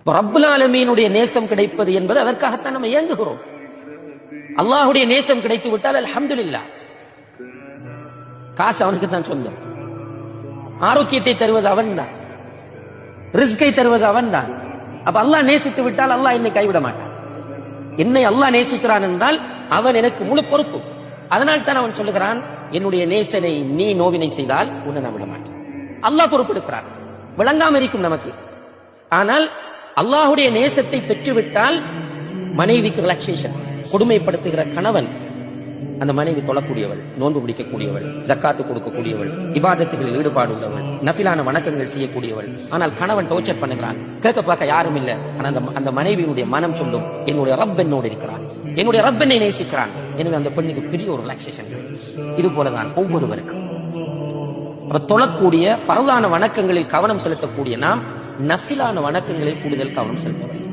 ரப்புல் ஆலமீனுடைய நேசம் கிடைப்பது என்பது அதற்காகத்தான் நம்ம இயங்குகிறோம். அல்லாஹ்வுடைய நேசம் கிடைத்து விட்டால் அல்ஹம்துலில்லாஹ். காசு அவனுக்கு தான் சொந்தம், ஆரோக்கியத்தை தருவது அவன் தான், ரிஸ்கை தருவது அவன் தான். அப்ப அல்லாஹ் நேசித்து விட்டால் அல்லாஹ் என்னை கைவிட மாட்டான். என்னை அல்லாஹ் நேசிக்கிறான் என்றால் அவன் எனக்கு முழு பொறுப்பு. அதனால் தான் அவன் சொல்லுகிறான், என்னுடைய நேசனை நீ நோவினை செய்தால் உன்னை நான் விட மாட்டேன். அல்லாஹ் பொறுப்பெடுக்கிறான். விளங்காம இருக்கும் நமக்கு. ஆனால் அல்லாஹுடைய நேசத்தை பெற்றுவிட்டால் மனைவிக்கு ரிலாக்சேஷன். கொடுமைப்படுத்துகிற கணவன், அந்த மனைவி தொழக்கூடியவள், நோன்பு பிடிக்கக்கூடியவள், ஜக்காத்து கொடுக்கக்கூடியவள், இபாதத்துகளில் ஈடுபாடு உள்ளவள், நஃபிலான வணக்கங்கள் செய்யக்கூடியவள். ஆனால் கணவன் டோர்ச்சர் பண்ணுகிறான், கேட்க பார்க்க யாரும் இல்லை. ஆனால் அந்த மனைவியினுடைய மனம் சொல்லும், என்னுடைய ரப் என்னோடு இருக்கிறான், என்னுடைய ரப் என்னை நேசிக்கிறான். எனவே அந்த பெண்ணுக்கு பெரிய ஒரு ரிலாக்சேஷன். இது போலதான் ஒவ்வொருவருக்கும். அப்ப தொழக்கூடிய ஃபர்லான வணக்கங்களில் கவனம் செலுத்தக்கூடிய நாம் நஃபிலான வணக்கங்களில் கூடுதல் கவனம் செலுத்த வேண்டும்.